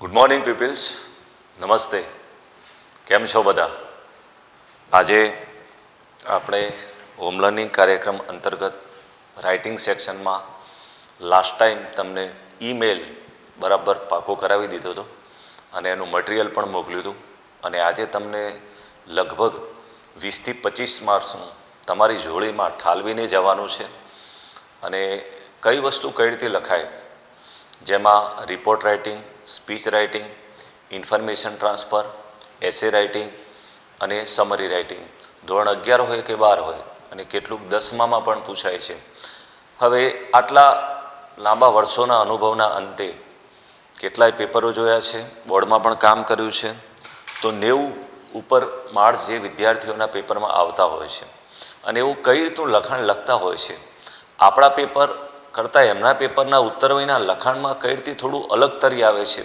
Good morning people's, નમસ્તે. કેમ છો બધા? આજે આપણે હોમ લર્નિંગ કાર્યક્રમ અંતર્ગત રાઇટિંગ સેક્શનમાં લાસ્ટ ટાઈમ તમને ઈમેલ બરાબર પાકો કરાવી દીધો હતો અને એનું મટીરિયલ પણ મોકલ્યું હતું. અને આજે તમને લગભગ 20થી 25 માર્ક્સનું તમારી જોડીમાં ઠાલવીને જવાનું છે. અને કઈ વસ્તુ કઈ રીતે લખાય, જેમાં report writing, speech writing, information transfer, essay writing અને સમરી રાઇટિંગ ધોરણ 11 હોય કે 12 હોય, અને કેટલુંક 10મામાં પણ પૂછાય છે. હવે આટલા લાંબા વર્ષોના અનુભવના અંતે કેટલાય પેપરો જોયા છે, બોર્ડમાં પણ કામ કર્યું છે, તો 90 ઉપર માર્ક્સ જે વિદ્યાર્થીઓના પેપરમાં આવતા હોય છે અને એવું કઈ રીતનું લખાણ લખતા હોય છે, આપણા પેપર કરતાં એમના પેપરના ઉત્તરવયના લખાણમાં કઈ રીતે થોડું અલગ તરી આવે છે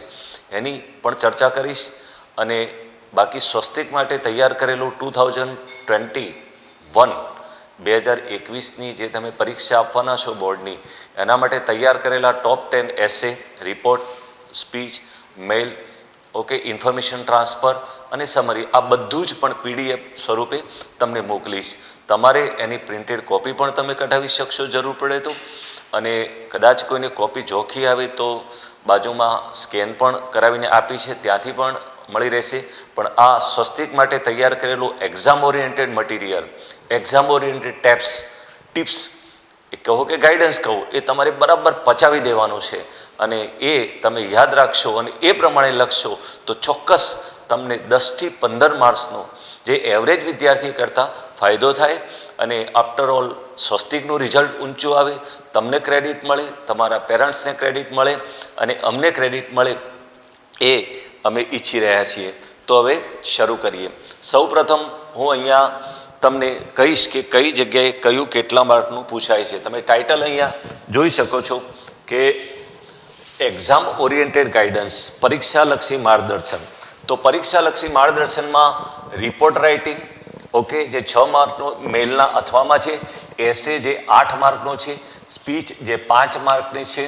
એની પણ ચર્ચા કરીશ. અને બાકી સ્વસ્તિક માટે તૈયાર કરેલું 2021ની જે તમે પરીક્ષા આપવાના છો બોર્ડની, એના માટે તૈયાર કરેલા top 10 essay, report, speech, mail, okay, information transfer અને સમરી, આ બધું જ પણ PDF સ્વરૂપે તમને મોકલીશ. તમારે એની પ્રિન્ટેડ કોપી પણ તમે કઢાવી શકશો જરૂર પડે તો. અને કદાચ કોઈને કોપી જોખી આવે તો બાજુમાં સ્કેન પણ કરાવીને આપી છે, ત્યાંથી પણ મળી રહેશે. પણ આ સ્વસ્તિક માટે તૈયાર કરેલું exam oriented material, exam oriented tips એ કહો કે ગાઈડન્સ કહો, એ તમારે બરાબર પચાવી દેવાનું છે. અને એ તમે યાદ રાખશો અને એ પ્રમાણે લખશો તો ચોક્કસ તમને 10થી 15 માર્ક્સનો જે એવરેજ વિદ્યાર્થી કરતાં ફાયદો થાય. અને આફ્ટર ઓલ સ્વસ્તિકનું રિઝલ્ટ ઊંચું આવે, તમને ક્રેડિટ મળે, તમારા પેરેન્ટ્સને ક્રેડિટ મળે અને અમને ક્રેડિટ મળે, એ અમે ઈચ્છી રહ્યા છીએ. તો હવે શરૂ કરીએ. સૌપ્રથમ હું અહીંયા તમને કહીશ કે કઈ જગ્યાએ કયું કેટલા માર્કનું પૂછાય છે. તમે ટાઇટલ અહીંયા જોઈ શકો છો કે એક્ઝામ ઓરિએન્ટેડ ગાઈડન્સ, પરીક્ષાલક્ષી માર્ગદર્શન. તો પરીક્ષાલક્ષી માર્ગદર્શનમાં રિપોર્ટ રાઇટિંગ, ઓકે, જે 6 માર્કનો મેલના અથવામાં છે, એસે જે 8 માર્કનો છે, સ્પીચ જે 5 માર્કની છે,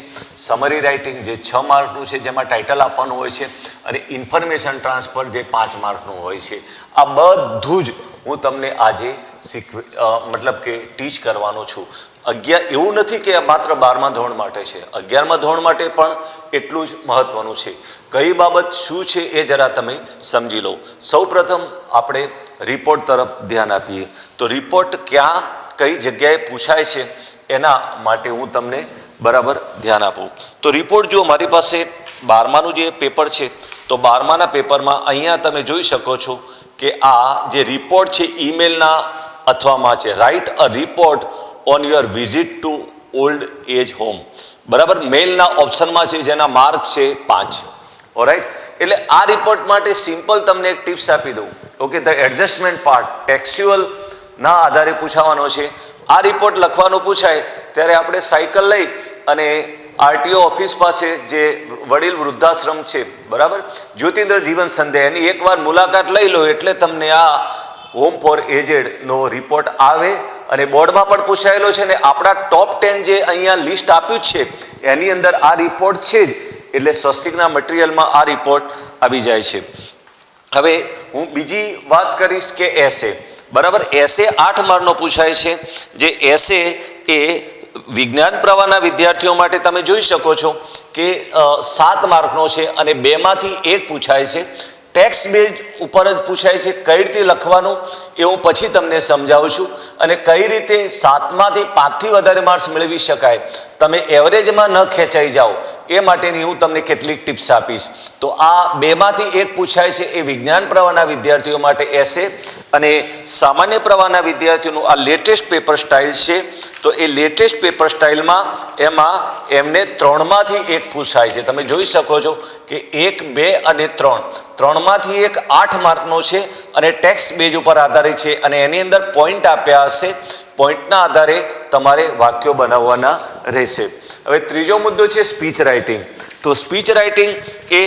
સમરી રાઇટિંગ જે 6 માર્કનું છે જેમાં ટાઇટલ આપવાનું હોય છે, અને ઇન્ફોર્મેશન ટ્રાન્સફર જે 5 માર્કનું હોય છે. આ બધું જ હું તમને આજે મતલબ કે ટીચ કરવાનો છું. એવું નથી કે આ માત્ર 12મા ધોરણ માટે છે, 11મા ધોરણ માટે પણ એટલું જ મહત્વનું છે. કઈ બાબત શું છે એ જરા તમે સમજી લો. સૌપ્રથમ આપણે રિપોર્ટ તરફ ધ્યાન આપીએ. તો રિપોર્ટ ક્યાં કઈ જગ્યાએ પૂછાય છે એના માટે હું તમને બરાબર ધ્યાન આપું. તો રિપોર્ટ જો મારી પાસે 12માનું જે પેપર છે, તો 12માના પેપરમાં અહીંયા તમે જોઈ શકો છો કે આ જે રિપોર્ટ છે ઈમેલના અથવામાં છે. Write a report on your visit to old age home, બરાબર, મેલના ઓપ્શનમાં છે, જેના માર્ક છે 5. ઓરાઇટ, એટલે આ રિપોર્ટ માટે સિમ્પલ તમને એક ટિપ્સ આપી દઉં. ઓકે, ધ એડજસ્ટમેન્ટ પાર્ટ ટેક્સ્ચ્યુઅલના આધારે પૂછાવાનો છે. આ રિપોર્ટ લખવાનો પૂછાય ત્યારે આપણે સાયકલ લઈ અને RTO ઓફિસ પાસે જે વડીલ વૃદ્ધાશ્રમ છે, બરાબર, જ્યોતિન્દ્ર જીવન સંધ્યા, એની એકવાર મુલાકાત લઈ લો એટલે તમને આ હોમ ફોર એજેડનો રિપોર્ટ આવે. અને બોર્ડમાં પણ પૂછાયેલો છે ને આપણા ટોપ 10 જે અહીંયા લિસ્ટ આપ્યું છે એની અંદર આ રિપોર્ટ છે જ, એટલે સ્વસ્તિકના મટીરિયલમાં આ રિપોર્ટ આવી જાય છે. હવે હું બીજી વાત કરીશ કે એસે, બરાબર, એસે 8 માર્કનો પૂછાય છે. જે એસે એ વિજ્ઞાન પ્રવાહના વિદ્યાર્થીઓ માટે તમે જોઈ શકો છો કે 7 માર્કનો છે અને 2માંથી 1 પૂછાય છે. ટેક્સ્ટ બેઝ ઉપર જ પૂછાય છે. કઈ રીતે લખવાનું એ હું પછી તમને સમજાવું છું. અને કઈ રીતે 7માંથી 5થી વધારે માર્ક્સ મેળવી શકાય, તમે એવરેજમાં ન ખેંચાઈ જાઓ એ માટેની હું તમને કેટલીક ટિપ્સ આપીશ. તો આ 2માંથી 1 પૂછાય છે એ વિજ્ઞાન પ્રવાહના વિદ્યાર્થીઓ માટે એસે. અને સામાન્ય પ્રવાહના વિદ્યાર્થીઓનું આ લેટેસ્ટ પેપર સ્ટાઇલ છે. તો એ લેટેસ્ટ પેપર સ્ટાઇલમાં એમાં એમને 3માંથી 1 પૂછાય છે. તમે જોઈ શકો છો કે 1, 2 અને 3, 3માંથી 1 8 માર્કનો છે અને ટેક્સ્ટ બેઝ ઉપર આધારિત છે. અને એની અંદર પોઈન્ટ આપ્યા હશે, પોઈન્ટના આધારે તમારે વાક્યો બનાવવાના રહેશે. હવે ત્રીજો મુદ્દો છે સ્પીચ રાઇટિંગ. તો સ્પીચ રાઇટિંગ એ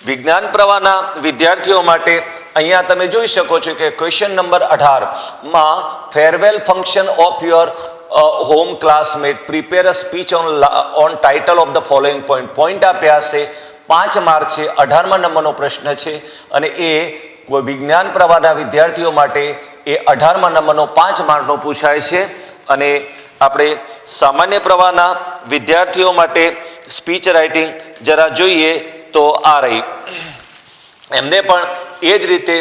વિજ્ઞાન પ્રવાહના વિદ્યાર્થીઓ માટે અહીંયા તમે જોઈ શકો છો કે ક્વેશ્ચન નંબર 18માં farewell function of your home classmate, prepare a speech on title of the following point આપ્યા હશે. 5 માર્ક છે, 18મા નંબરનો પ્રશ્ન છે અને એ કોઈ વિજ્ઞાન પ્રવાહના વિદ્યાર્થીઓ માટે એ 18મા નંબરનો 5 માર્કનો પૂછાય છે. અને આપણે સામાન્ય પ્રવાહના વિદ્યાર્થીઓ માટે સ્પીચ રાઇટિંગ જરા જોઈએ તો આ રહી, એમને પણ એ જ રીતે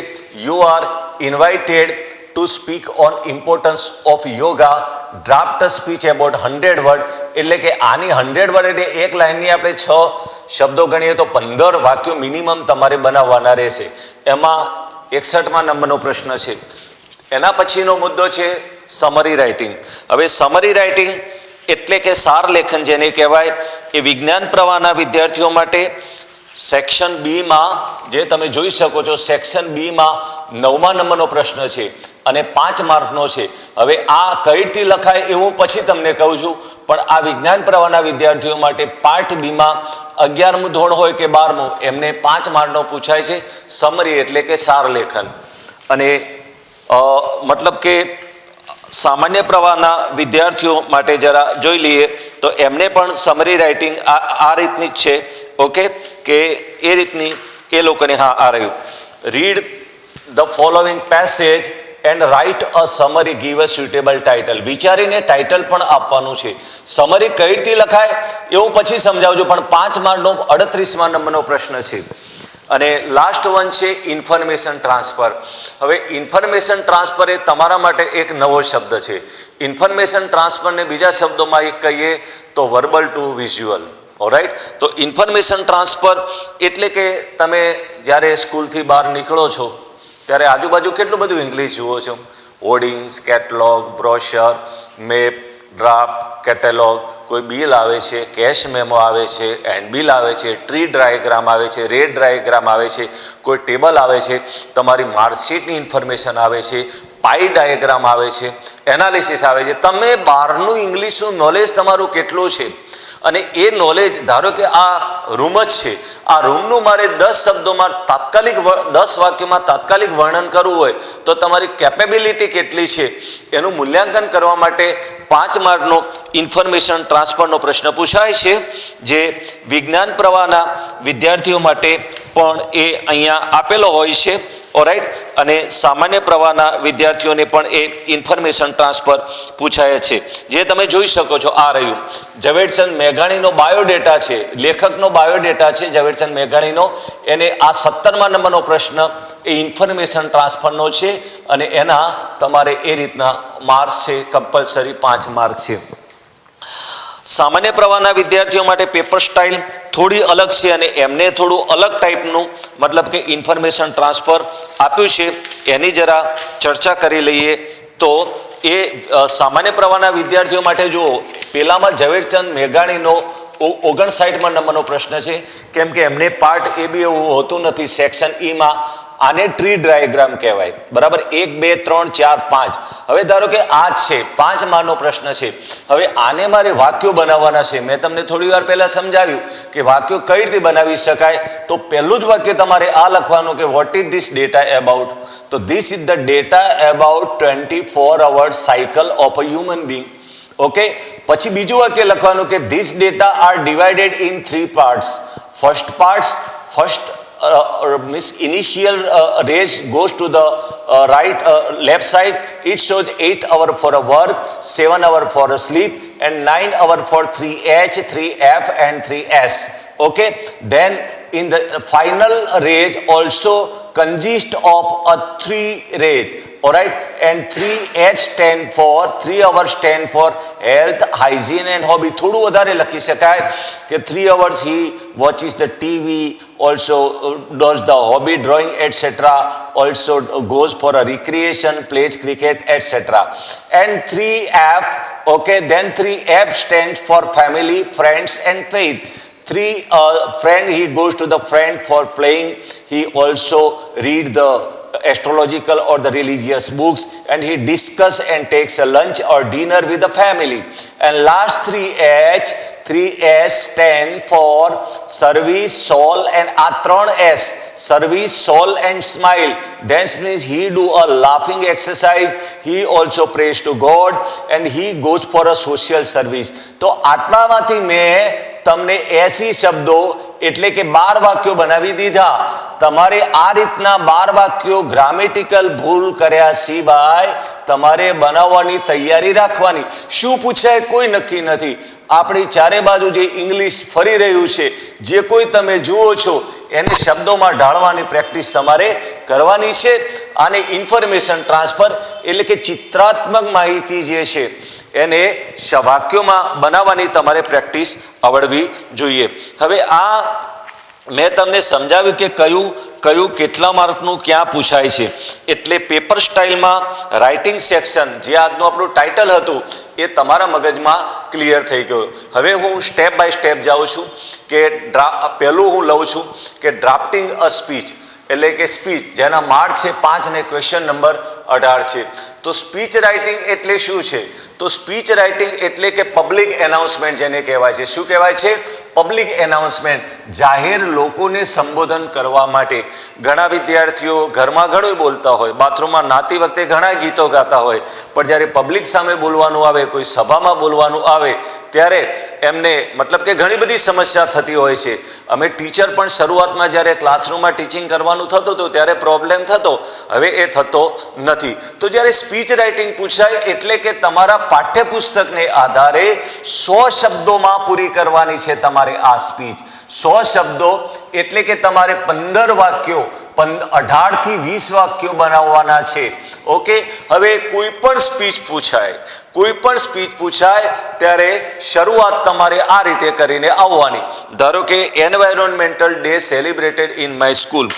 you are invited to speak on importance of yoga, draft speech about 100 word. એટલે કે આની 100 વર્ડ એટલે એક લાઇનની આપણે 6 શબ્દો ગણીએ તો 15 વાક્યો મિનિમમ તમારે બનાવવાના રહેશે. એમાં 61મા નંબરનો પ્રશ્ન છે. એના પછીનો મુદ્દો છે સમરી રાઇટિંગ. હવે સમરી રાઇટિંગ એટલે કે સાર લેખન જેને કહેવાય, એ વિજ્ઞાન પ્રવાહના વિદ્યાર્થીઓ માટે સેક્શન બીમાં જે તમે જોઈ શકો છો, સેક્શન બીમાં 9મા નંબરનો પ્રશ્ન છે અને 5 માર્કનો છે. હવે આ કઈ રીતે લખાય એ હું પછી તમને કહું છું, પણ આ વિજ્ઞાન પ્રવાહના વિદ્યાર્થીઓ માટે પાર્ટ બીમાં 11મું ધોરણ હોય કે 12મું એમને 5 માર્કનો પૂછાય છે સમરી એટલે કે સાર લેખન. અને મતલબ કે સામાન્ય પ્રવાહના વિદ્યાર્થીઓ માટે જરા જોઈ લઈએ તો એમને પણ સમરી રાઇટિંગ આ રીતની જ છે. ઓકે, કે એ રીતની એ લોકોને આ રહ્યું, read the following passage and write a summary, give a suitable title. વિચારીને ટાઇટલ પણ આપવાનું છે. સમરી કઈ રીતે લખાય એવું પછી સમજાવજો, પણ 5 માર્કનો 38મા નંબરનો પ્રશ્ન છે. અને લાસ્ટ વન છે ઇન્ફોર્મેશન ટ્રાન્સફર. હવે ઇન્ફોર્મેશન ટ્રાન્સફર એ તમારા માટે એક નવો શબ્દ છે. ઇન્ફોર્મેશન ટ્રાન્સફરને બીજા શબ્દોમાં એક કહીએ તો વર્બલ ટુ વિઝ્યુઅલ. ઓલરાઈટ, તો ઇન્ફોર્મેશન ટ્રાન્સફર એટલે કે તમે જ્યારે સ્કૂલથી બહાર નીકળો છો ત્યારે આજુબાજુ કેટલું બધું ઇંગ્લિશ જુઓ છો. Hoardings, catalogue, brochure, map, draft, catalogue, કોઈ બિલ આવે છે, કેશ મેમો આવે છે, એન્ડ બિલ આવે છે, ટ્રી ડાયાગ્રામ આવે છે, રેડ ડાયાગ્રામ આવે છે, કોઈ ટેબલ આવે છે, તમારી માર્કશીટની ઇન્ફોર્મેશન આવે છે, પાઈ ડાયાગ્રામ આવે છે, એનાલિસિસ આવે છે. તમે બહારનું ઇંગ્લિશનું નોલેજ તમારું કેટલું છે અને એ નોલેજ, ધારો કે આ રૂમ જ છે, આ રૂમનું મારે 10 શબ્દોમાં તાત્કાલિક 10 વાક્યોમાં તાત્કાલિક વર્ણન કરવું હોય તો તમારી કેપેબિલિટી કેટલી છે એનું મૂલ્યાંકન કરવા માટે 5 માર્કનો ઇન્ફોર્મેશન ટ્રાન્સફરનો પ્રશ્ન પૂછાય છે, જે વિજ્ઞાન પ્રવાહના વિદ્યાર્થીઓ માટે પણ એ અહીંયા આપેલો હોય છે. ઓરાઈટ, અને સામાન્ય પ્રવાહના વિદ્યાર્થીઓને પણ એ ઇન્ફોર્મેશન ટ્રાન્સફર પૂછાય છે, જે તમે જોઈ શકો છો. આ રહ્યું ઝવેરચંદ મેઘાણીનો બાયોડેટા છે, લેખકનો બાયોડેટા છે ઝવેરચંદ મેઘાણીનો. એને આ 17મા નંબરનો પ્રશ્ન એ ઇન્ફોર્મેશન ટ્રાન્સફરનો છે અને એના તમારે એ રીતના માર્ક્સ છે, કમ્પલસરી 5 માર્ક છે. સામાન્ય પ્રવાહના વિદ્યાર્થીઓ માટે પેપર સ્ટાઇલ થોડી અલગ છે અને એમને થોડું અલગ ટાઈપનું મતલબ કે ઇન્ફોર્મેશન ટ્રાન્સફર આપ્યું છે. એની જરા ચર્ચા કરી લઈએ તો એ સામાન્ય પ્રવાહના વિદ્યાર્થીઓ માટે જુઓ, પહેલામાં ઝવેરચંદ મેઘાણીનો 59મા નંબરનો પ્રશ્ન છે, કેમ કે એમને પાર્ટ એ બી એવું હોતું નથી. સેક્શન ઈમાં આને ટ્રી ડાયાગ્રામ કહેવાય, બરાબર. 1, 2, 3, 4, 5. હવે ધારો કે આ જ છે 5 માર્કનો પ્રશ્ન છે. હવે આને મારે વાક્યો બનાવવાના છે. મેં તમને થોડી વાર પહેલા સમજાવ્યું કે વાક્યો કઈ રીતે બનાવી શકાય. તો પહેલું જ વાક્ય તમારે આ લખવાનું કે what is this data about. તો this is the data about 24 hours cycle of a human being. Okay, પછી બીજું વાક્ય લખવાનું કે this data are divided in 3 parts. First means initial range goes to the left side. It shows 8 hours for a work, 7 hours for a sleep, and 9 hours for 3H, 3F, and 3S. Okay, then in the final range also consists of a 3 range. Alright, and 3H stand for 3 hours stand for health, hygiene and hobby. થોડું વધારે લખી શકાય કે 3 hours he watches the TV, also does the hobby drawing etc., also goes for a recreation, plays cricket etc. And 3F, okay, then 3F stands for family, friends and faith. 3 friend, he goes to the friend for playing. He also read the astrological or the religious books, and he discuss and takes a lunch or dinner with the family. And last 3H, 3S stand for service, soul and આ 3S, service, soul and smile. That means he do a laughing exercise, he also prays to God, and he goes for a social service. તો આટલામાંથી મેં તમને 80 શબ્દો એટલે કે 12 વાક્યો બનાવી દીધા. તમારે આ રીતના 12 વાક્યો ગ્રામેટિકલ ભૂલ કર્યા સિવાય તમારે બનાવવાની તૈયારી રાખવાની. શું પૂછાય કોઈ નક્કી નથી. આપણી ચારે બાજુ જે ઇંગ્લિશ ફરી રહ્યું છે, જે કોઈ તમે જુઓ છો એને શબ્દોમાં ઢાળવાની પ્રેક્ટિસ તમારે કરવાની છે. આને ઇન્ફોર્મેશન ટ્રાન્સફર એટલે કે ચિત્રાત્મક માહિતી જે છે એને વાક્યોમાં બનાવવાની તમારે પ્રેક્ટિસ આવડવી જોઈએ. હવે આ મેં તમને સમજાવ્યું કે કયું કેટલા માર્કનું ક્યાં પૂછાય છે. એટલે પેપર સ્ટાઇલમાં રાઇટિંગ સેક્શન જે આજનું આપણું ટાઇટલ હતું એ તમારા મગજમાં ક્લિયર થઈ ગયું. હવે હું સ્ટેપ બાય સ્ટેપ જાઉં છું કે પહેલું હું લઉં છું કે ડ્રાફ્ટિંગ અ સ્પીચ એટલે કે સ્પીચ જેના માર્ક છે 5 અને ક્વેશ્ચન નંબર 18 છે. તો સ્પીચ રાઇટિંગ એટલે શું છે? તો સ્પીચ રાઇટિંગ એટલે કે પબ્લિક એનાઉન્સમેન્ટ જેને કહેવાય છે. શું કહેવાય છે? Public announcement. જાહેર લોકોને સંબોધન કરવા માટે. ઘણા વિદ્યાર્થીઓ ઘરમાં ઘણું બોલતા હોય, બાથરૂમમાં નાતી વખતે ઘણા ગીતો ગાતા હોય, પણ જ્યારે પબ્લિક સામે બોલવાનું આવે, કોઈ સભામાં બોલવાનું આવે ત્યારે એમને મતલબ કે ઘણી બધી સમસ્યા થતી હોય છે. અમે ટીચર પણ શરૂઆતમાં જ્યારે ક્લાસરૂમમાં ટીચિંગ કરવાનું થતું હતું ત્યારે પ્રોબ્લેમ થતો, હવે એ થતો નથી. તો જ્યારે સ્પીચ રાઇટિંગ પૂછાય એટલે કે તમારા પાઠ્યપુસ્તકને આધારે 100 શબ્દોમાં પૂરી કરવાની છે તમારે આ સ્પીચ. 100 શબ્દો એટલે કે તમારે 15 વાક્યો 18 થી 20 વાક્યો બનાવવાના છે. ઓકે. હવે કોઈ પણ સ્પીચ પૂછાય ત્યારે શરૂઆત તમારે આ રીતે કરીને આવવાની. ધારો કે environmental day celebrated in my school,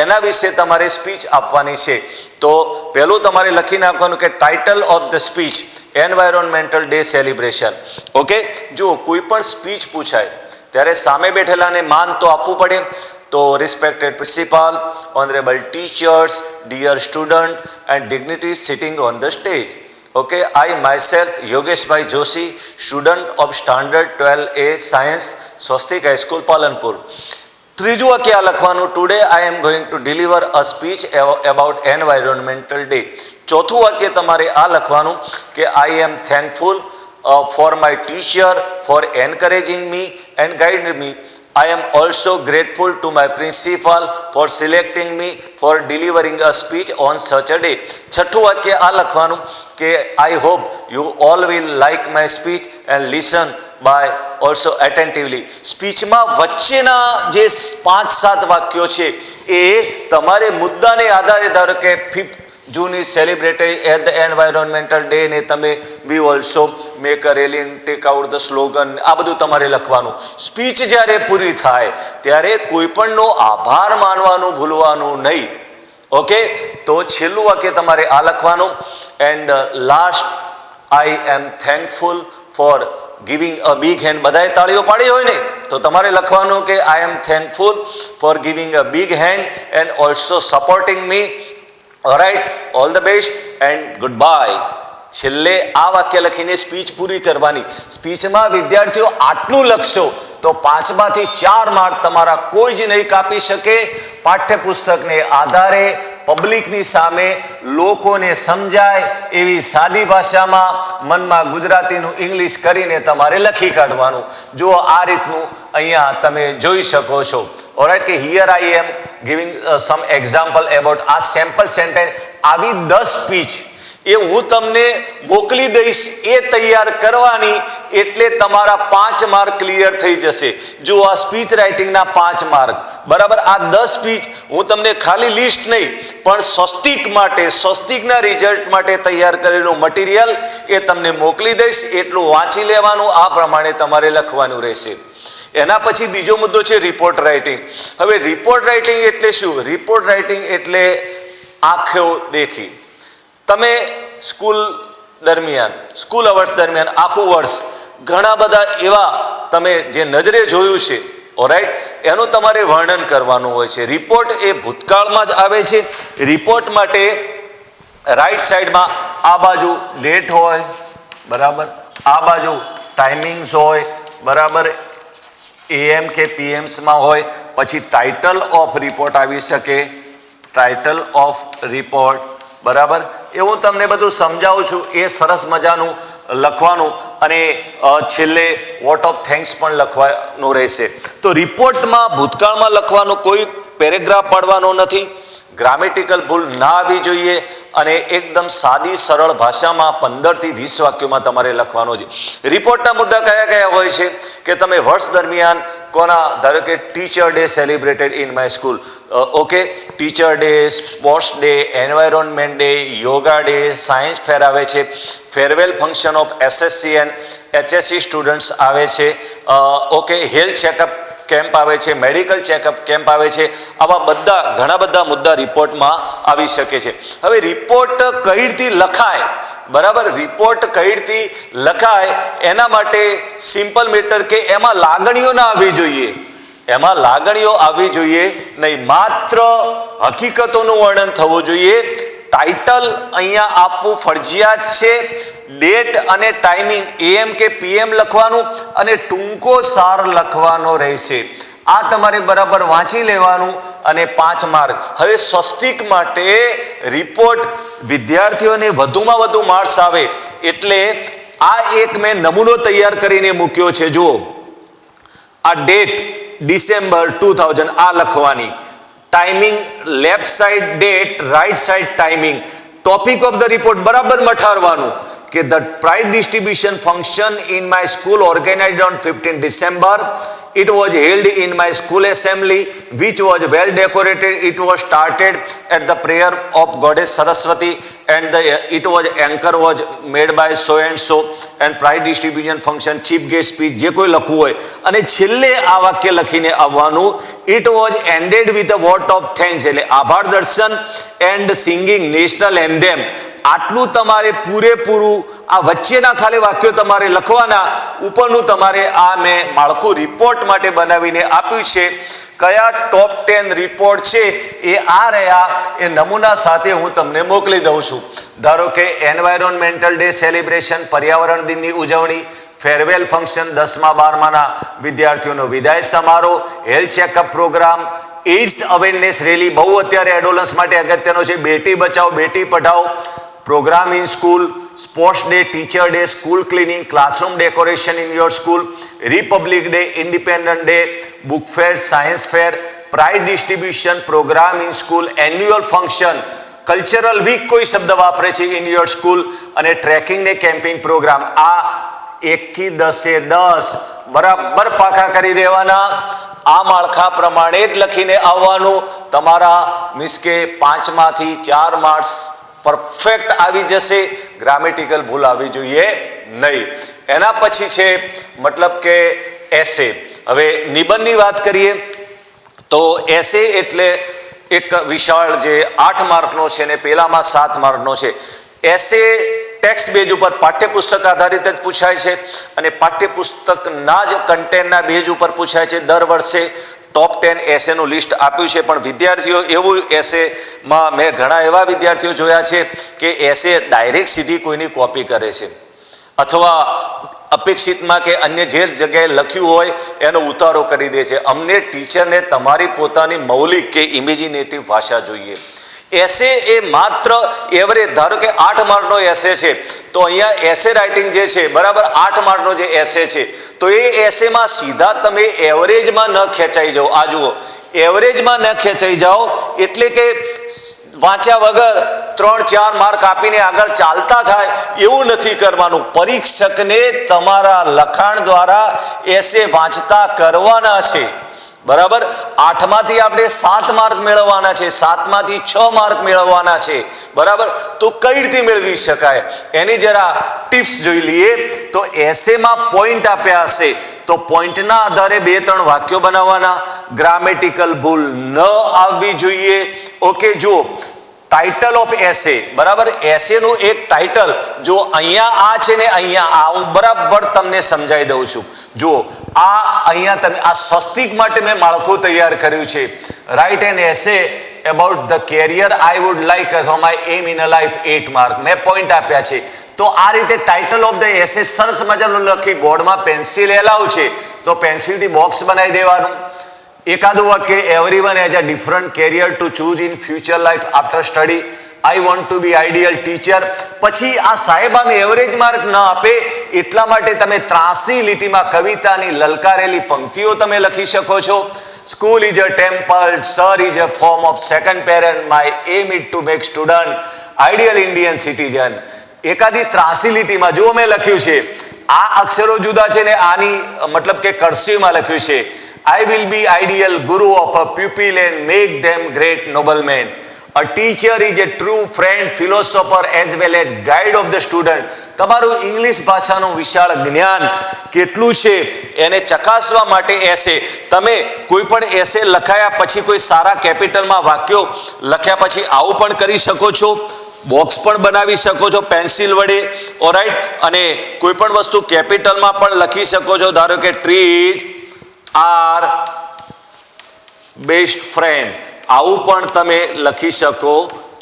એના વિશે તમારે સ્પીચ આપવાની છે. તો પહેલું તમારે લખી નાખવાનું કે title of the speech environmental day celebration. Okay. જો કોઈ પણ સ્પીચ પૂછાય ત્યારે સામે બેઠેલાને માન તો આપવું પડે. તો respected principal, honourable teachers, dear student and dignities sitting on the stage. Okay. I myself Yogeshbhai Joshi, student of standard 12A science, Swastik high school Palanpur. ત્રીજું વાક્ય આ લખવાનું, today I am going to deliver a speech about environmental day. ચોથું વાક્ય તમારે આ લખવાનું કે I am thankful for my teacher for encouraging me and guiding me. I am also grateful to my principal for selecting me for delivering a speech on such a day. છઠ્ઠું વાક્ય આ લખવાનું કે I hope you all will like my speech and listen by also attentively. સ્પીચમાં વચ્ચેના જે 5-7 વાક્યો છે એ તમારે મુદ્દાને આધારે, ધારો કે 5th June is celebrated as the environmental day ને તમે we also make a rally and take out the slogan, આ બધું તમારે લખવાનું. સ્પીચ જ્યારે પૂરી થાય ત્યારે કોઈ પણનો આભાર માનવાનું ભૂલવાનું નહીં. ઓકે. તો છેલ્લું વાક્ય તમારે આ લખવાનું and last I am thankful for giving a big hand. બધાએ તાળીઓ પાડી હોય ને તો તમારે લખવાનું કે I am thankful for giving a big hand and also supporting me. Alright, all the best and goodbye. છેલ્લે આ વાક્ય લખીને સ્પીચ પૂરી કરવાની. સ્પીચમાં વિદ્યાર્થીઓ આટલું લખશો તો 5માંથી 4 માર્ક તમારા કોઈ જ નહીં કાપી શકે. પાઠ્યપુસ્તકને આધારે પબ્લિકની સામે લોકોને સમજાય એવી સાદી ભાષામાં મનમાં ગુજરાતીનું ઇંગ્લિશ કરીને તમારે લખી કાઢવાનું. જો આ રીતનું અહીંયા તમે જોઈ શકો છો. ઓલરાઈટ કે here I am giving some example about આ સેમ્પલ સેન્ટેન્સ. આવી 10 સ્પીચ એ હું તમને મોકલી દઈશ, એ તૈયાર કરવાની એટલે તમારા 5 માર્ક ક્લિયર થઈ જશે. જો આ સ્પીચ રાઇટિંગના 5 માર્ક બરાબર. આ 10 સ્પીચ હું તમને ખાલી લિસ્ટ નહીં પણ સ્વસ્તિકના રિઝલ્ટ માટે તૈયાર કરેલું મટીરિયલ એ તમને મોકલી દઈશ. એટલું વાંચી લેવાનું, આ પ્રમાણે તમારે લખવાનું રહેશે. એના પછી બીજો મુદ્દો છે રિપોર્ટ રાઇટિંગ. હવે રિપોર્ટ રાઇટિંગ એટલે શું? રિપોર્ટ રાઇટિંગ એટલે આંખો દેખી. તમે સ્કૂલ અવર્સ દરમિયાન આખું વર્ષ ઘણા બધા એવા તમે જે નજરે જોયું છે, ઓલરાઈટ, એનું તમારે વર્ણન કરવાનું હોય છે. રિપોર્ટ એ ભૂતકાળમાં જ આવે છે. રિપોર્ટ માટે રાઈટ સાઈડમાં આ બાજુ ડેટ હોય બરાબર, આ બાજુ ટાઈમિંગ્સ હોય બરાબર, AM કે PMsમાં હોય, પછી ટાઇટલ ઓફ રિપોર્ટ આવી શકે, ટાઇટલ ઓફ રિપોર્ટ બરાબર. એ હું તમને બધું સમજાવું છું. એ સરસ મજાનું લખવાનું અને છેલ્લે વોટ ઓફ થેન્ક્સ પણ લખવાનું રહેશે. તો રિપોર્ટમાં ભૂતકાળમાં લખવાનો કોઈ પેરેગ્રાફ પાડવાનો નથી, ગ્રામેટિકલ ભૂલ ના આવી જોઈએ અને એકદમ સાદી સરળ ભાષામાં 15 થી 20 વાક્યોમાં તમારે લખવાનો છે. રિપોર્ટના મુદ્દા કયા કયા હોય છે કે તમે વર્ષ દરમિયાન કોના, ધારો કે teacher day celebrated in my school, okay, teacher day, sports day, environment day, yoga day, science fair આવે છે, farewell function of SSC and HSC students આવે છે, ઓકે, હેલ્થ ચેકઅપ કેમ્પ આવે છે, મેડિકલ ચેકઅપ કેમ્પ આવે છે. આવા બધા ઘણા બધા મુદ્દા રિપોર્ટમાં આવી શકે છે. હવે રિપોર્ટ કઈ રીતે લખાય, બરાબર, રિપોર્ટ કઈ રીતે લખાય એના માટે સિમ્પલ મેટર કે એમાં લાગણીઓ ના આવવી જોઈએ, એમાં લાગણીઓ આવવી જોઈએ નહીં, માત્ર હકીકતોનું વર્ણન થવું જોઈએ. ટાઇટલ અહીંયા આપવું ફરજિયાત છે, ડેટ અને ટાઈમિંગ AM કે PM લખવાનું અને ટૂંકો સાર લખવાનો રહેશે. આ તમારે બરાબર વાંચી લેવાનું અને 5 માર્ક. હવે સ્વસ્તિક માટે રિપોર્ટ વિદ્યાર્થીઓને વધુમાં વધુ માર્ક્સ આવે એટલે આ એક મેં નમૂનો તૈયાર કરીને મૂક્યો છે. જુઓ, આ ડેટ ડિસેમ્બર 2000 આ લખવાની, timing left side date, right side timing, topic of the report બરાબર મઠારવાનું કે the prize distribution function in my school organized on 15 December. It was held in my school assembly, which was well decorated. It was started at the prayer of Goddess Saraswati, and it was anchor was made by so and so, and prize distribution function, chief guest speech, જે કોઈ લખવું હોય અને છેલ્લે આ વાક્ય લખીને આવવાનું. It was ended with a vote of thanks, એટલે આભાર દર્શન and singing national anthem. આટલું તમારે પૂરેપૂરું, આ વચ્ચેના ખાલી વાક્યો તમારે લખવાના, ઉપરનું તમારે આ મેં માળખું રિપોર્ટ માટે બનાવીને આપ્યું છે. કયા ટોપ 10 રિપોર્ટ છે એ આ રહ્યા, એ નમૂના સાથે હું તમને મોકલી દઉં છું. ધારો કે એન્વાયરોન્મેન્ટલ ડે સેલિબ્રેશન, પર્યાવરણ દિનની ઉજવણી, ફેરવેલ ફંક્શન 10મા 12માના વિદ્યાર્થીઓનો વિદાય સમારોહ, health checkup program, AIDS awareness rally, બહુ અત્યારે એડોલન્સ માટે અગત્યનો છે, Beti Bachao Beti Padhao program in school, sports day, teacher day, school cleaning, classroom decoration in your school, republic day, independent day, book fair, science fair, prize distribution program in school, annual function, cultural week કોઈ શબ્દ વાપરે છે in your school, અને trekking ને camping program. આ 1 થી 10 બરાબર પાકા કરી દેવાના. આ માળખા પ્રમાણે જ લખીને આવવાનું. તમારા મીન્સ કે 5માંથી 4 માર્ક્સ પરફેક્ટ આવી જશે, ગ્રામેટિકલ ભૂલ આવી જોઈએ નહીં. એના પછી છે મતલબ કે એસે. હવે નિબંધની વાત કરીએ તો એસે એટલે એક વિશાળ જે 8 માર્કનો છે ને પેલામાં 7 માર્કનો છે. એસે ટેક્સ્ટ બેઝ ઉપર પાઠ્યપુસ્તક આધારિત જ પૂછાય છે અને પાઠ્યપુસ્તકના જ કન્ટેન્ટના બેઝ ઉપર પૂછાય છે. દર વર્ષે ટોપ 10 એસેનું લિસ્ટ આપ્યું છે, પણ વિદ્યાર્થીઓ એવું એસેમાં મેં ઘણા એવા વિદ્યાર્થીઓ જોયા છે કે એસે ડાયરેક્ટ સીધી કોઈની કોપી કરે છે અથવા અપેક્ષિતમાં કે અન્ય જે જગ્યાએ લખ્યું હોય એનો ઉતારો કરી દે છે. અમને ટીચરને તમારી પોતાની મૌલિક કે ઇમેજિનેટિવ ભાષા જોઈએ. એસે એ માત્ર એવરેજ, ધારો કે 8 માર્કનો એસે છે તો અહીંયા એસે રાઇટિંગ જે છે બરાબર 8 માર્કનો જે એસે છે તો એ એસેમાં સીધા તમે એવરેજમાં ન ખેંચાઈ જાઓ. આ જુઓ, એવરેજમાં ન ખેંચાઈ જાઓ એટલે કે વાંચ્યા વગર 3-4 માર્ક આપીને આગળ ચાલતા થાય એવું નથી કરવાનું. પરીક્ષકને તમારા લખાણ દ્વારા એસે વાંચતા કરવાના છે, બરાબર. 8માંથી આપણે 7 માર્ક મેળવવાના છે, 7માંથી 6 માર્ક મેળવવાના છે, બરાબર. તો કઈ રીતે મેળવી શકાય એની જરા ટિપ્સ જોઈ લઈએ. તો એસેમાં પોઈન્ટ આપ્યા હશે તો પોઈન્ટના આધારે 2-3 વાક્યો બનાવવાના. ગ્રામેટિકલ ભૂલ ન આવવી જોઈએ. ઓકે, જુઓ, ટાઇટલ ઓફ એસે, બરાબર. એસેનું એક ટાઇટલ જો અહીંયા આ છે ને અહીંયા આ, હું બરાબર તમને સમજાવી દઉં છું. જુઓ, આ અહીંયા તમે આ સ્વસ્તિક માટે મેં માળખું તૈયાર કર્યું છે. Write an essay about the career I would like my aim in a life, 8 mark મેં પોઈન્ટ આપ્યા છે. તો આ રીતે ટાઇટલ ઓફ ધ એસે સરસ મજાનું લખી, બોર્ડમાં પેન્સિલ એલાવ છે તો પેન્સિલથી બોક્સ બનાવી દેવાનું. એકાદું વાક્ય, everyone has a different career to choose in future life after study, I want to be ideal teacher. પછી આ સાહેબ આને એવરેજ માર્ક ન આપે એટલા માટે તમે 83 લીટીમાં કવિતાની લલકારેલી પંક્તિઓ તમે લખી શકો છો. School is a temple, sir is a form of second parent, my aim is to make student ideal Indian citizen. એકાદી 83 લીટીમાં જો મેં લખ્યું છે, આ અક્ષરો જુદા છે ને આની મતલબ કે કર્સિવમાં લખ્યું છે, આઈ વિલ બી આઈડિયલ ગુરુ of a pupil and make them great noblemen. A teacher is a true friend, philosopher as well as guide of the student. તમારું ઇંગ્લિશ ભાષાનું વિશાળ જ્ઞાન કેટલું છે એને ચકાસવા માટે એસે, તમે કોઈ પણ એસે લખાયા પછી કોઈ સારા કેપિટલમાં વાક્યો લખ્યા પછી આવું પણ કરી શકો છો. બોક્સ પણ બનાવી શકો છો પેન્સિલ વડે, ઓરાઈટ. અને કોઈ પણ વસ્તુ કેપિટલમાં પણ લખી શકો છો. ધારો કે ટ્રીઝ આર બેસ્ટ ફ્રેન્ડ, આવું પણ તમે લખી શકો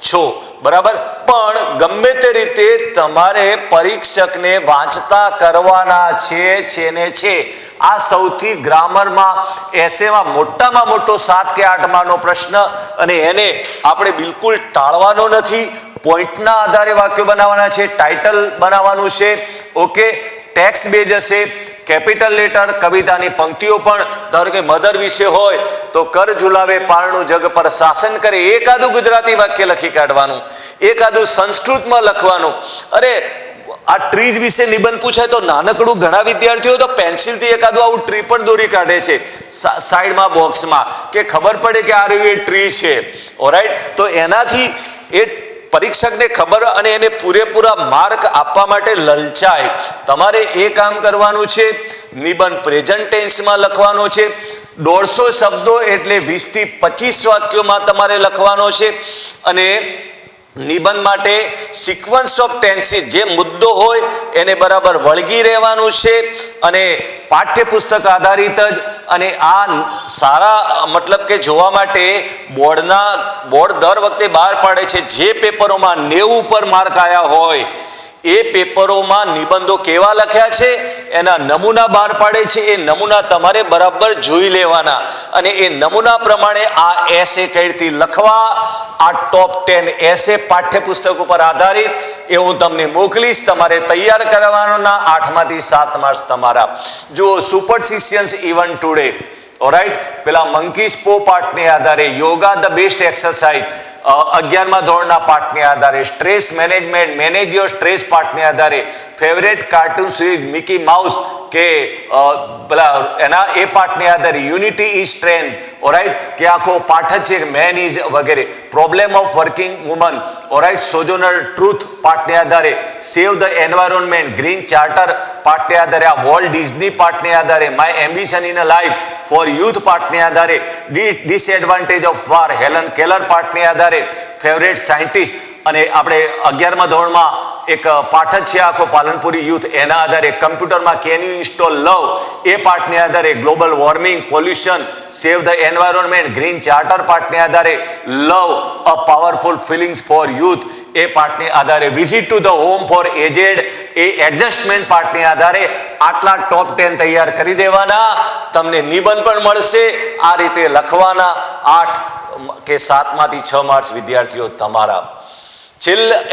છો. બરાબર. પણ ગમે તે રીતે તમારે પરીક્ષકને વાંચતા કરવાના છે ને છે. આ સૌથી ગ્રામરમાં એસેમાં મોટામાં મોટો 7 કે 8 માર્કનો પ્રશ્ન, અને એને આપણે બિલકુલ ટાળવાનો નથી. પોઈન્ટના આધારે વાક્યો બનાવવાના છે, ટાઇટલ બનાવવાનું છે. ઓકે. ટેક્સ્ટ બેઝ હશે, કેપિટલ લેટર, કવિતાની પંક્તિઓ પણ. ધારો કે મધર વિશે હોય તો કર ઝુલાવે પારણું જગ પર શાસન કરે, એકાદું ગુજરાતી વાક્ય લખી કાઢવાનું, એકાદું સંસ્કૃતમાં લખવાનું. અરે આ ટ્રીજ વિશે નિબંધ પૂછાય તો નાનકડું ઘણા વિદ્યાર્થીઓ તો પેન્સિલથી એકાદું આવું ટ્રી પણ દોરી કાઢે છે સાઈડમાં બોક્સમાં, કે ખબર પડે કે આ રહ્યું એ ટ્રી છે. ઓરાઈટ. તો એનાથી એ પરીક્ષકને ખબર અને એને પૂરેપૂરા માર્ક આપવા માટે લલચાય. તમારે એ કામ કરવાનું છે. નિબંધ પ્રેઝન્ટ ટેન્સમાં લખવાનો છે. 150 શબ્દો એટલે 20 થી 25 વાક્યોમાં તમારે લખવાનો છે. અને નિબંધ માટે સિક્વન્સ ઓફ ટેન્સીસ, જે મુદ્દો હોય એને બરાબર વળગી રહેવાનું છે. અને પાઠ્યપુસ્તક આધારિત જ. અને આ સારા મતલબ કે જોવા માટે બોર્ડ દર વખતે બહાર પાડે છે જે પેપરોમાં 90 ઉપર માર્ક આવ્યા હોય એ પેપરોમાં નિબંધો કેવા લખ્યા છે એના નમૂના બહાર પાડે છે. એ નમૂના તમારે બરાબર જોઈ લેવાના, અને એ નમૂના પ્રમાણે આ એસે કઈ રીતે લખવા, આ ટોપ 10 એસે પાઠ્યપુસ્તક ઉપર આધારિત એ હું તમને મોકલીશ. તમારે તૈયાર કરવાના 8 માંથી 7 માર્ક્સ તમારા. જો સુપરસ્ટિશિયન્સ ઇવન ટુડે, ઓરાઈટ. પેલા મંકીસ પો પાઠને આધારે, યોગા ધ બેસ્ટ એક્સરસાઇઝ 11મા ધોરણના પાઠને આધારે, stress management, manage your stress પાઠને આધારે, favourite cartoon series Mickey Mouse કે પેલા એના એ પાઠને આધારે, યુનિટી ઇઝ સ્ટ્રેન્થ, ઓરાઈટ. કે આખો પાઠ જ છે મેન ઇઝ વગેરે, problem of working woman, alright. Sojourner Truth પાઠને આધારે, save the environment, green charter પાઠને આધારે, આ વોલ્ટ ડિઝની પાઠને આધારે, my ambition in a life for youth પાઠને આધારે, disadvantage of war Helen Keller પાઠને આધારે, ફેવરેટ સાયન્ટિસ્ટ. અને આપણે 11મા ધોરણમાં એક પાઠ જ છે આખો પાલનપુરી યુથ, એના આધારે કમ્પ્યુટરમાં કેન યુ ઇન્સ્ટોલ લવ એ પાઠને આધારે, global warming, pollution, save the environment, green charter પાઠને આધારે, love a powerful feelings for youth એ પાઠને આધારે, visit to the home for aged એ એડજસ્ટમેન્ટ પાઠને આધારે આટલા ટોપ 10 તૈયાર કરી દેવાના. તમને નિબંધ પણ મળશે. આ રીતે લખવાના. 8 કે 7 માંથી 6 માર્ક્સ વિદ્યાર્થીઓ તમારા.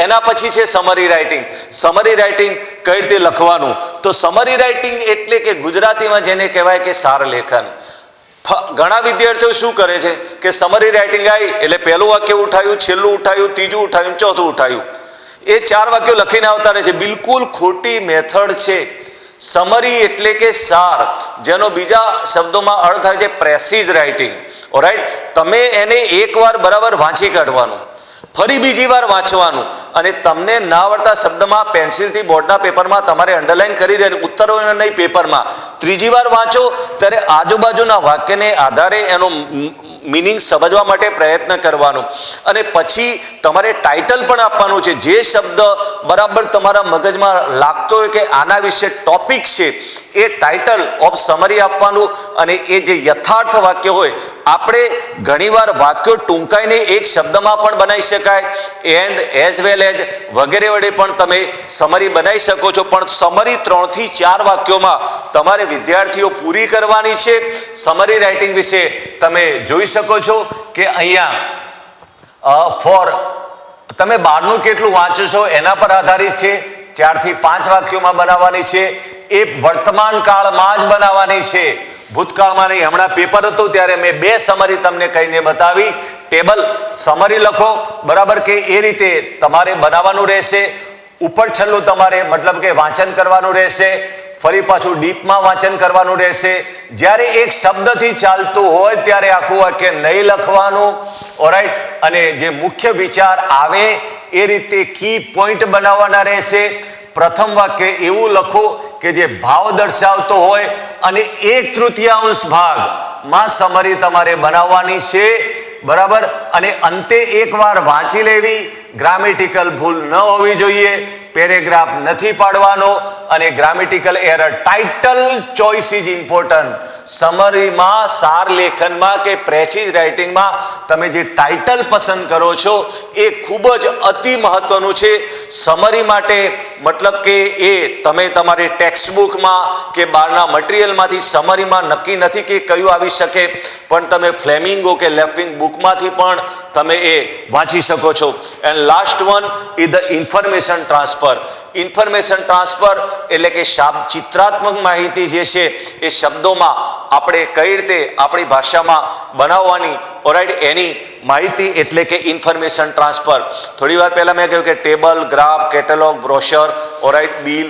એના પછી છે સમરી રાઇટિંગ. સમરી રાઇટિંગ કઈ રીતે લખવાનું? તો સમરી રાઇટિંગ એટલે કે ગુજરાતીમાં જેને કહેવાય કે સાર લેખન. ઘણા વિદ્યાર્થીઓ શું કરે છે કે સમરી રાઇટિંગ આવી એટલે પહેલું વાક્ય ઉઠાયું, છેલ્લું ઉઠાયું, ત્રીજું ઉઠાયું, ચોથું ઉઠાયું, એ 4 વાક્યો લખીને આવતા રહે છે. બિલકુલ ખોટી મેથડ છે. સમરી એટલે કે સાર, જેનો બીજા શબ્દોમાં અર્થ થાય છે પ્રેસિઝ રાઇટિંગ. ઓરાઈટ. તમે એને એકવાર બરાબર વાંચી કાઢવાનું, ફરી બીજી વાર વાંચવાનું, અને તમને ના આવડતા શબ્દમાં પેન્સિલથી બોર્ડના પેપરમાં તમારે અંડરલાઈન કરી દેવાનું, ઉત્તરો નહીં પેપરમાં. ત્રીજી વાર વાંચો ત્યારે આજુબાજુના વાક્યને આધારે એનો મિનિંગ સમજવા માટે પ્રયત્ન કરવાનો. અને પછી તમારે ટાઇટલ પણ આપવાનું છે. જે શબ્દ બરાબર તમારા મગજમાં લાગતો હોય કે આના વિશે ટોપિક છે એ ટાઇટલ ઓફ સમરી આપવાનું. અને એ જે યથાર્થ વાક્ય હોય, આપણે ઘણીવાર વાક્યો ટૂંકાઈને એક શબ્દમાં પણ બનાવી શકાય, એન્ડ એઝ વેલ એઝ વગેરે વડે પણ તમે સમરી બનાવી શકો છો. પણ સમરી 3 થી 4 વાક્યોમાં તમારે વિદ્યાર્થીઓ પૂરી કરવાની છે. સમરી રાઇટિંગ વિશે તમે જોઈ શકો છો કે અહીંયા ફોર તમે બહારનું કેટલું વાંચો છો એના પર આધારિત છે. 4 થી 5 વાક્યોમાં બનાવવાની છે. એ વર્તમાન કાળમાં જ બનાવવાની છે, ભૂતકાળમાં નહીં. હમણાં પેપર હતું ત્યારે મેં 2 સમરી તમને કહીને બતાવી. ટેબલ સમરી લખો, બરાબર, કે એ રીતે તમારે બનાવવાનું રહેશે. ઉપર છેલ્લું તમારે મતલબ કે વાંચન કરવાનું રહેશે. ફરી પાછું ડીપમાં વાંચન કરવાનું રહેશે. જ્યારે એક શબ્દથી ચાલતું હોય ત્યારે આખું વાક્ય નહીં લખવાનું. ઓરાઈટ. અને જે મુખ્ય વિચાર આવે એ રીતે કી પોઈન્ટ બનાવવાના રહેશે. પ્રથમ વાક્ય એવું લખો કે જે ભાવ દર્શાવતો હોય અને 1/3 ભાગમાં સમરી તમારે બનાવવાની છે, બરાબર. અને અંતે એકવાર વાંચી લેવી. ગ્રામેટિકલ ભૂલ ન હોવી જોઈએ. પેરેગ્રાફ નથી પાડવાનો અને grammatical error. Title choice is important. સમરીમાં, સાર લેખનમાં કે પ્રેસિઝ રાઇટિંગમાં તમે જે ટાઇટલ પસંદ કરો છો એ ખૂબ જ અતિ મહત્વનું છે સમરી માટે. મતલબ કે એ તમે તમારી ટેક્સ્ટ બુકમાં કે બહારના મટીરિયલમાંથી સમરીમાં નક્કી નથી કે કયું આવી શકે, પણ તમે ફ્લેમિંગો કે લેફિંગ બુકમાંથી પણ તમે એ વાંચી શકો છો. And last one is the information transfer. Information transfer એટલે કે ચિત્રાત્મક માહિતી જે છે એ શબ્દોમાં આપણે કઈ રીતે આપણી ભાષામાં બનાવવાની, ઓરાઈટ, એની માહિતી એટલે કે ઇન્ફોર્મેશન ટ્રાન્સફર. થોડી વાર પહેલાં મેં કહ્યું કે table, graph, catalogue, brochure, alright, bill.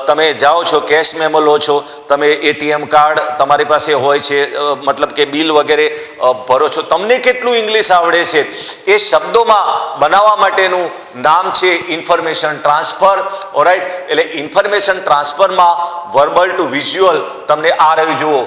તમે જાઓ છો, કેશ મેમો લો છો, તમે એટીએમ કાર્ડ તમારી પાસે હોય છે, મતલબ કે બિલ વગેરે ભરો છો. તમને કેટલું ઇંગ્લિશ આવડે છે એ શબ્દોમાં બનાવવા માટેનું નામ છે ઇન્ફોર્મેશન ટ્રાન્સફર. ઓરાઈટ. એટલે ઇન્ફોર્મેશન ટ્રાન્સફરમાં વર્બલ ટુ વિઝ્યુઅલ તમને આ રહ્યું જુઓ.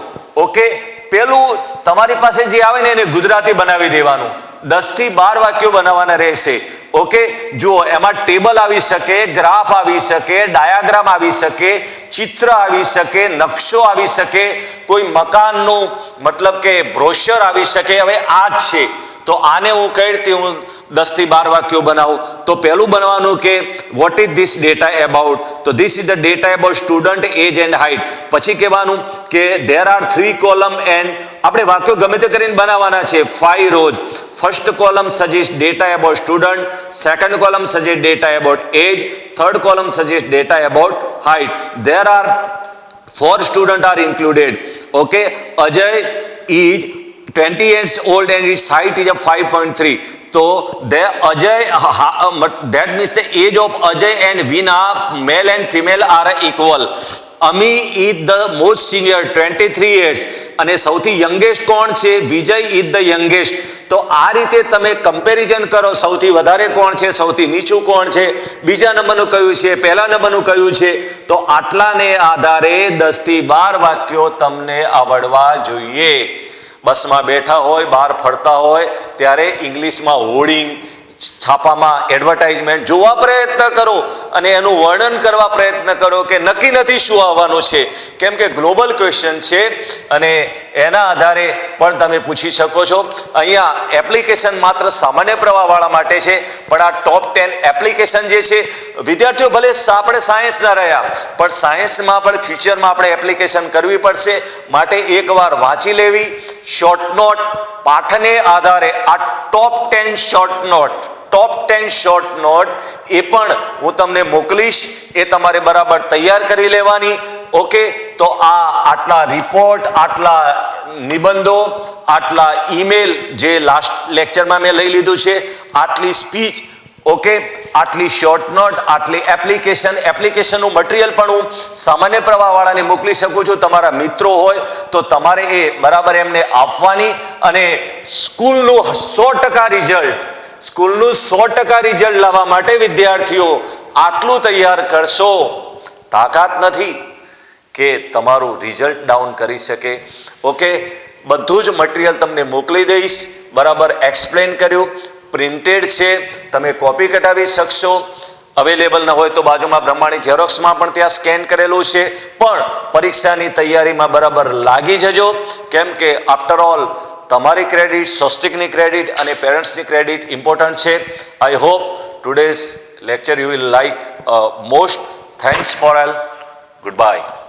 ઓકે. પેલું તમારી પાસે જે આવે ને એને ગુજરાતી બનાવી દેવાનું. 10 થી 12 વાક્યો બનાવવાના રહેશે. ઓકે. જુઓ, એમાં ટેબલ આવી શકે, ગ્રાફ આવી શકે, ડાયાગ્રામ આવી શકે, ચિત્ર આવી શકે, નકશો આવી શકે, કોઈ મકાનનું મતલબ કે બ્રોશર આવી શકે. હવે આ જ છે તો આને હું કઈ રીતે હું 10 થી 12 વાક્યો બનાવું? તો પહેલું બનવાનું કે what is this data about? તો this is the data about student age and height. પછી કહેવાનું કે ધેર આર 3 કોલમ એન્ડ આપણે વાક્યો ગમે તે કરીને બનાવવાના છે. 5 rows. First column suggest data about student, second column suggest data about age, third column suggest data about height. There are 4 student are included. Okay. Ajay is 20 years old and its height is a 5.3. So that means the age of Ajay and Veena, male and female, are equal. Ami is the most senior, 23 years. અને સૌથી youngest કોણ છે? વિજય is the youngest. તો આ રીતે તમે comparison કરો. સૌથી વધારે કોણ છે, સૌથી નીચું કોણ છે, બીજા નંબરનું કયું છે, પહેલા નંબરનું કયું છે. તો આટલાને આધારે 10 થી 12 વાક્યો તમને આવડવા જોઈએ. બસમાં બેઠા હોય, બહાર ફરતા હોય ત્યારે ઇંગ્લિશમાં હોર્ડિંગ, છાપામાં એડવર્ટાઇઝમેન્ટ જોવા પ્રયત્ન કરો અને એનું વર્ણન કરવા પ્રયત્ન કરો કે નક્કી નથી શું આવવાનું છે, કેમ કે ગ્લોબલ ક્વેશ્ચન છે અને એના આધારે પણ તમે પૂછી શકો છો. અહીંયા એપ્લિકેશન માત્ર સામાન્ય પ્રવાહવાળા માટે છે, પણ આ ટોપ 10 એપ્લિકેશન જે છે વિદ્યાર્થીઓ ભલે આપણે સાયન્સના રહ્યા પણ સાયન્સમાં પણ ફ્યુચરમાં આપણે એપ્લિકેશન કરવી પડશે, માટે એકવાર વાંચી લેવી. શોર્ટ નોટ પાઠને આધારે આ ટોપ 10 શોર્ટ નોટ એ પણ હું તમને મોકલીશ, એ તમારે બરાબર તૈયાર કરી લેવાની. ઓકે. તો આટલા રિપોર્ટ, આટલા નિબંધો, આટલા ઈમેલ જે લાસ્ટ લેક્ચરમાં મેં લઈ લીધું છે, આટલી સ્પીચ, ઓકે, આટલી શોર્ટ નોટ, આટલી એપ્લિકેશનનું મટીરિયલ પણ હું સામાન્ય પ્રવાહવાળાને મોકલી શકું છું. તમારા મિત્રો હોય તો તમારે એ બરાબર એમને આપવાની અને સ્કૂલનું 100% રિઝલ્ટ લાવવા માટે વિદ્યાર્થીઓ આટલું તૈયાર કરશો. તાકાત નથી કે તમારું રિઝલ્ટ ડાઉન કરી શકે. ઓકે. બધું જ મટીરિયલ તમને મોકલી દઈશ, બરાબર એક્સપ્લેન કર્યું, પ્રિન્ટેડ છે, તમે કોપી કઢાવી શકશો. અવેલેબલ ન હોય તો બાજુમાં બ્રહ્માણી ઝેરોક્સમાં પણ ત્યાં સ્કેન કરેલું છે. પણ પરીક્ષાની તૈયારીમાં બરાબર લાગી જજો, કેમ કે આફ્ટર ઓલ તમારી ક્રેડિટ, સ્વસ્તિકની ક્રેડિટ અને પેરેન્ટ્સની ક્રેડિટ ઇમ્પોર્ટન્ટ છે. I hope today's lecture you will like most. Thanks for all. Goodbye.